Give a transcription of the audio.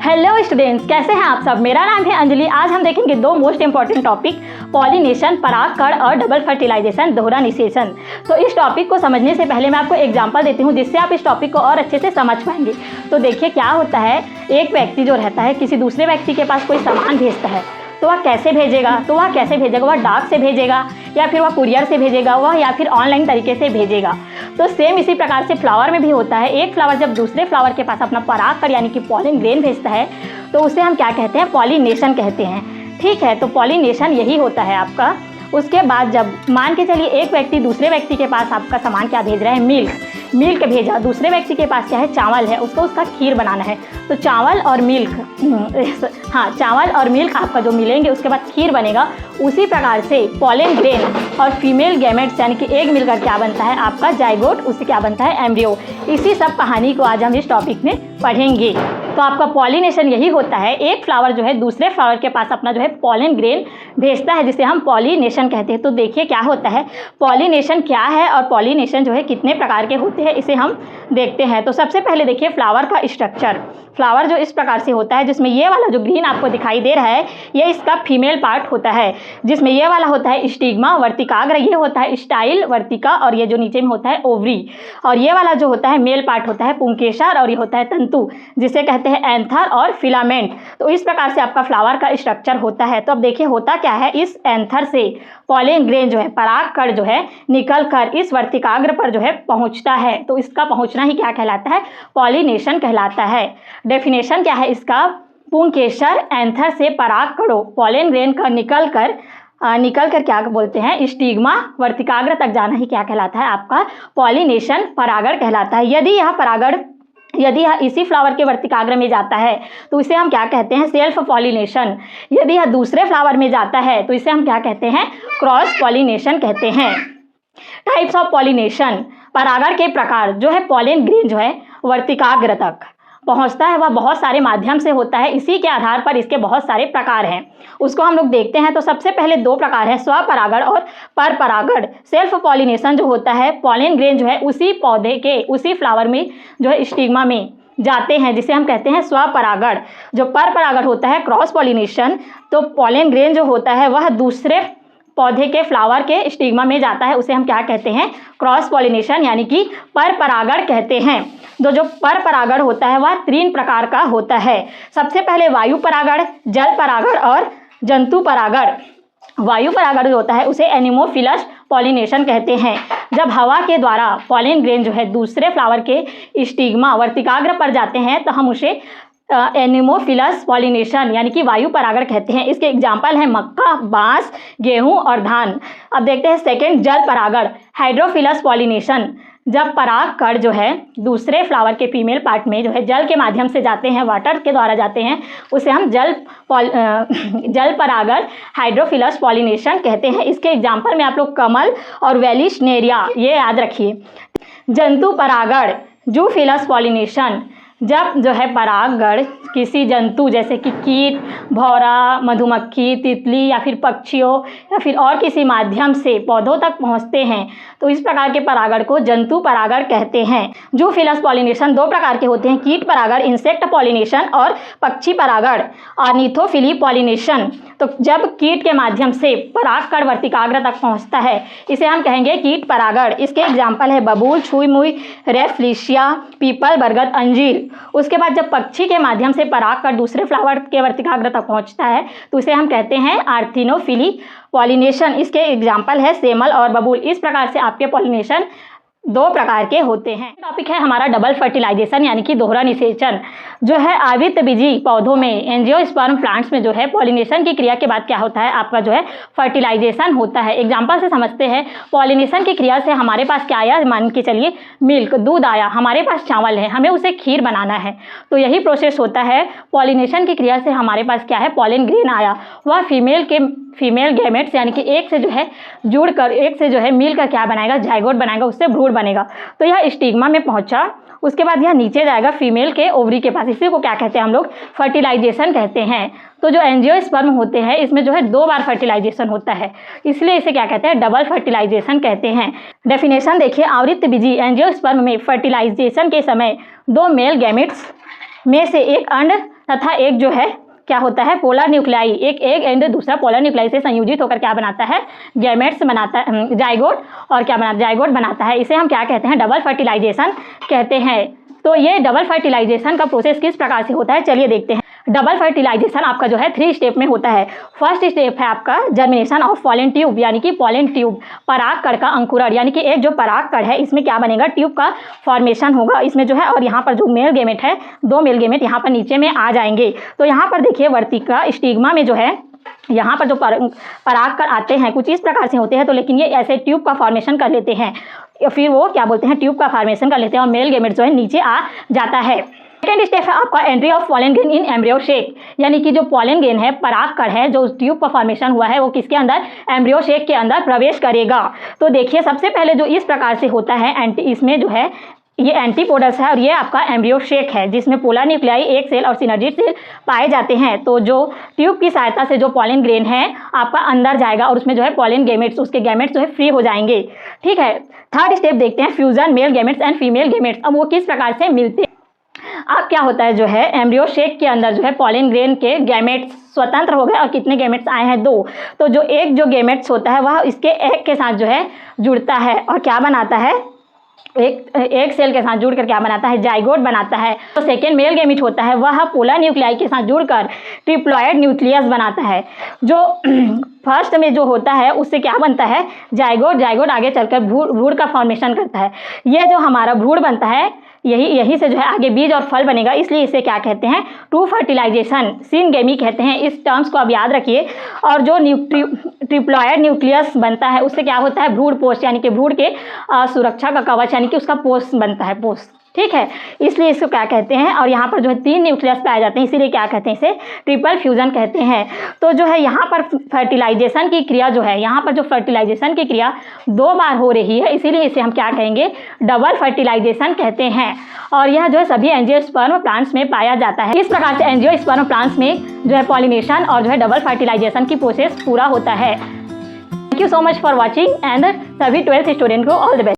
Hello students, कैसे हैं आप सब। मेरा नाम है अंजलि। आज हम देखेंगे दो मोस्ट इंपॉर्टेंट टॉपिक, पॉलिनेशन, परागकण और डबल फर्टिलाइजेशन, दोहरा निषेचन। तो इस टॉपिक को समझने से पहले मैं आपको एग्जांपल देती हूँ जिससे आप इस टॉपिक को और अच्छे से समझ पाएंगे। तो देखिए क्या होता है, एक व्यक्ति जो रहता है किसी दूसरे व्यक्ति के पास कोई सामान भेजता है, तो वह कैसे भेजेगा, वह डाक से भेजेगा या फिर वह कुरियर से भेजेगा, वह या फिर ऑनलाइन तरीके से भेजेगा। तो सेम इसी प्रकार से फ्लावर में भी होता है। एक फ्लावर जब दूसरे फ्लावर के पास अपना परागकण यानी कि पॉलिन ग्रेन भेजता है तो उसे हम क्या कहते हैं, पॉलिनेशन कहते हैं। ठीक है, तो पॉलिनेशन यही होता है आपका। उसके बाद जब मान के चलिए एक व्यक्ति दूसरे व्यक्ति के पास आपका सामान क्या भेज रहा है, मिल्क भेजा। दूसरे व्यक्ति के पास क्या है, चावल है, उसका खीर बनाना है। तो चावल और मिल्क आपका जो मिलेंगे उसके बाद खीर बनेगा। उसी प्रकार से पॉलिन ग्रेन और फीमेल गैमेट्स यानी कि एग मिलकर क्या बनता है आपका जाइगोट, उससे क्या बनता है एम्ब्रियो। इसी सब कहानी को आज हम इस टॉपिक में पढ़ेंगे। तो आपका पॉलिनेशन यही होता है, एक फ्लावर जो है दूसरे फ्लावर के पास अपना जो है पॉलिन ग्रेन भेजता है जिसे हम पॉलिनेशन कहते हैं। तो देखिए क्या होता है, पॉलिनेशन क्या है और पॉलिनेशन जो है कितने प्रकार के होते हैं इसे हम देखते हैं। तो सबसे पहले देखिए फ्लावर का स्ट्रक्चर। फ्लावर जो इस प्रकार से होता है, जिसमें ये वाला जो ग्रीन आपको दिखाई दे रहा है ये इसका फीमेल पार्ट होता है, जिसमें ये वाला होता है स्टिग्मा वर्तिकाग्र, ये होता है स्टाइल वर्तिका, और ये जो नीचे में होता है ओवरी। और ये वाला जो होता है मेल पार्ट होता है पुंकेसर, और ये होता है तंतु जिसे कहते हैं एंथर और फिलामेंट। तो इस प्रकार से आपका फ्लावर का स्ट्रक्चर होता है। तो अब देखिए होता क्या है, इस एंथर से पॉलिन ग्रेन जो है परागकण जो है निकल कर इस वर्तिकाग्र पर जो है पहुंचता है। तो इसका पहुंचना ही क्या कहलाता है, पॉलिनेशन कहलाता है। डेफिनेशन क्या है इसका, पुंकेसर एंथर से परागकणों पॉलिन ग्रेन का निकल कर क्या बोलते हैं, स्टिग्मा वर्तिकाग्र तक जाना ही क्या कहलाता है आपका पॉलिनेशन, परागण कहलाता है। यदि यह इसी फ्लावर के वर्तिकाग्र में जाता है तो इसे हम क्या कहते हैं, सेल्फ पॉलिनेशन। यदि यह दूसरे फ्लावर में जाता है तो इसे हम क्या कहते हैं, क्रॉस पॉलिनेशन कहते हैं। टाइप्स ऑफ पॉलिनेशन, परागण के प्रकार जो है पॉलिन ग्रेन जो है वर्तिकाग्र तक पहुंचता है वह बहुत सारे माध्यम से होता है। इसी के आधार पर इसके बहुत सारे प्रकार हैं, उसको हम लोग देखते हैं। तो सबसे पहले दो प्रकार है, स्वपरागण और परपरागण। सेल्फ पॉलिनेशन जो होता है, पॉलिन ग्रेन जो है उसी पौधे के उसी फ्लावर में जो है स्टिग्मा में जाते हैं जिसे हम कहते हैं स्वपरागण। जो परपरागण होता है क्रॉस पॉलिनेशन, तो पॉलिन ग्रेन जो होता है वह दूसरे पौधे के फ्लावर के स्टिग्मा में जाता है, उसे हम क्या कहते हैं, क्रॉस पॉलिनेशन यानी कि परपरागण कहते हैं। जो परपरागण होता है वह तीन प्रकार का होता है। सबसे पहले वायु परागण, जल परागण और जंतु परागण। वायु परागण जो होता है उसे एनिमोफिलस पॉलिनेशन कहते हैं। जब हवा के द्वारा पॉलिन ग्रेन जो है दूसरे फ्लावर के स्टिग्मा वर्तिकाग्र पर जाते हैं तो हम उसे एनिमोफिलस पॉलिनेशन यानी कि वायु परागण कहते हैं। इसके एग्जाम्पल हैं मक्का, बांस, गेहूं और धान। अब देखते हैं सेकंड, जल परागण, हाइड्रोफिलस पॉलिनेशन। जब परागकण जो है दूसरे फ्लावर के फीमेल पार्ट में जो है जल के माध्यम से जाते हैं, वाटर के द्वारा जाते हैं, उसे हम जल परागण हाइड्रोफिलस पॉलिनेशन कहते हैं। इसके एग्जाम्पल में आप लोग कमल और वेलिशनेरिया ये याद रखिए। जंतु परागण, जूफिलस पॉलिनेशन। जब जो है परागकण किसी जंतु जैसे कि कीट, भौरा, मधुमक्खी, तितली या फिर पक्षियों या फिर और किसी माध्यम से पौधों तक पहुंचते हैं तो इस प्रकार के परागण को जंतु परागण कहते हैं। जूफिलस पॉलिनेशन दो प्रकार के होते हैं, कीट परागण इंसेक्ट पॉलिनेशन और पक्षी परागण ऑर्निथोफिली पॉलिनेशन। तो जब कीट के माध्यम से परागकण वर्तिकाग्र तक पहुंचता है इसे हम कहेंगे कीट परागण। इसके एग्जाम्पल है बबूल, छुई मुई, रेफलिशिया, पीपल, बरगद, अंजीर। उसके बाद जब पक्षी के माध्यम से परागकण दूसरे फ्लावर के वर्तिकाग्र तक पहुंचता है तो इसे हम कहते हैं आर्थिनोफिली पॉलिनेशन। इसके एग्जाम्पल है सेमल और बबूल। इस प्रकार से आपके पॉलिनेशन दो प्रकार के होते हैं। टॉपिक है हमारा डबल फर्टिलाइजेशन यानी कि दोहरा निषेचन। जो है आवृतबीजी पौधों में, एंजियोस्पर्म प्लांट्स में जो है पॉलिनेशन की क्रिया के बाद क्या होता है आपका जो है फर्टिलाइजेशन होता है। एग्जांपल से समझते हैं, पॉलिनेशन की क्रिया से हमारे पास क्या आया, मान के चलिए मिल्क, दूध आया, हमारे पास चावल है, हमें उसे खीर बनाना है। तो यही प्रोसेस होता है। पॉलिनेशन की क्रिया से हमारे पास क्या है, पॉलिन ग्रेन आया, वह फीमेल गैमेट्स यानी कि एक से जो है जुड़कर, एक से जो है मिलकर क्या बनाएगा, जाइगोट बनाएगा, उससे भ्रूण बनेगा। तो यह स्टिग्मा में पहुंचा, उसके बाद यह नीचे जाएगा फीमेल के ओवरी के पास। इसी को क्या कहते हैं हम लोग, फर्टिलाइजेशन कहते हैं। तो जो एंजियोस्पर्म होते हैं इसमें जो है 2 बार फर्टिलाइजेशन होता है, इसलिए इसे क्या कहते हैं, डबल फर्टिलाइजेशन कहते हैं। डेफिनेशन देखिए, आवृतबीजी एंजियोस्पर्म में फर्टिलाइजेशन के समय 2 मेल गैमेट्स में से एक अंड तथा एक जो है क्या होता है पोलर न्यूक्लियाई, एक एग एंड दूसरा पोलर न्यूक्लियाई से संयोजित होकर क्या बनाता है गैमेट्स बनाता है, जाइगोट और क्या बनाता है जाइगोट बनाता है। इसे हम क्या कहते हैं डबल फर्टिलाइजेशन कहते हैं। तो ये डबल फर्टिलाइजेशन का प्रोसेस किस प्रकार से होता है चलिए देखते हैं। डबल फर्टिलाइजेशन आपका जो है 3 स्टेप में होता है। फर्स्ट स्टेप है आपका जर्मिनेशन ऑफ पॉलन ट्यूब, यानी कि पॉलन ट्यूब परागकण का अंकुरण, यानी कि एक जो परागकण है इसमें क्या बनेगा ट्यूब का फॉर्मेशन होगा इसमें जो है, और यहाँ पर जो मेल गेमेट है 2 मेल गेमेट यहाँ पर नीचे में आ जाएंगे। तो यहाँ पर देखिए वर्तिका स्टिग्मा में जो है यहाँ पर जो परागकण आते हैं कुछ इस प्रकार से होते हैं, तो लेकिन ये ऐसे ट्यूब का फॉर्मेशन कर लेते हैं, फिर वो क्या बोलते हैं ट्यूब का फॉर्मेशन कर लेते हैं और मेल गेमेट जो है नीचे आ जाता है। सेकेंड स्टेप है आपका entry of pollen grain in embryo shake, यानी कि जो पॉलन ग्रेन है परागकण है जो ट्यूब का फॉर्मेशन हुआ है वो किसके अंदर एम्ब्रियो शेक के अंदर प्रवेश करेगा। तो देखिए सबसे पहले जो इस प्रकार से होता है इसमें जो है ये एंटीपोडस है और ये आपका एम्ब्रियो शेक है जिसमें पोलर न्यूक्लियाई एक सेल और सिनर्जिड सेल पाए जाते हैं। तो जो ट्यूब की सहायता से जो पॉलन ग्रेन है आपका अंदर जाएगा और उसमें जो है पॉलन गैमेट्स उसके गैमेट्स जो है फ्री हो जाएंगे। ठीक है, थर्ड स्टेप देखते हैं fusion male gametes and female gametes. अब वो किस प्रकार से मिलते हैं। अब क्या होता है जो है एम्ब्रियो शेक के अंदर जो है पॉलन ग्रेन के गैमेट्स स्वतंत्र हो गए और कितने गैमेट्स आए हैं 2। तो जो एक जो गैमेट्स होता है वह इसके एग के साथ जो है जुड़ता है और क्या बनाता है एक सेल के साथ जुड़कर क्या बनाता है जाइगोट बनाता है। तो सेकेंड मेल गैमेट होता है वह पोलर न्यूक्लियाई के साथ जुड़कर ट्रिप्लॉइड न्यूक्लियस बनाता है। जो फर्स्ट में जो होता है उससे क्या बनता है जाइगोट, जाइगोट आगे चलकर भ्रूण का फॉर्मेशन करता है। ये जो हमारा भ्रूण बनता है यही से जो है आगे बीज और फल बनेगा, इसलिए इसे क्या कहते हैं टू फर्टिलाइजेशन सिनगेमी कहते हैं। इस टर्म्स को आप याद रखिए। और जो ट्रिप्लॉइड न्यूक्लियस बनता है उससे क्या होता है भ्रूण पोष, यानी कि भ्रूण के सुरक्षा का कवच यानी कि उसका पोष बनता है पोष। ठीक है, इसलिए इसको क्या कहते हैं। और यहाँ पर जो है 3 न्यूक्लियस पाए जाते हैं इसीलिए क्या कहते हैं इसे ट्रिपल फ्यूजन कहते हैं। तो जो है यहाँ पर फर्टिलाइजेशन की क्रिया जो है यहाँ पर जो फर्टिलाइजेशन की क्रिया 2 बार हो रही है, इसीलिए इसे हम क्या कहेंगे डबल फर्टिलाइजेशन कहते हैं। और यह जो है सभी एंजियोस्पर्म प्लांट्स में पाया जाता है। इस प्रकार से एंजियोस्पर्म प्लांट्स में जो है पॉलिनेशन और जो है डबल फर्टिलाइजेशन की प्रोसेस पूरा होता है। Thank you so much for watching and सभी 12th स्टूडेंट को ऑल द बेस्ट।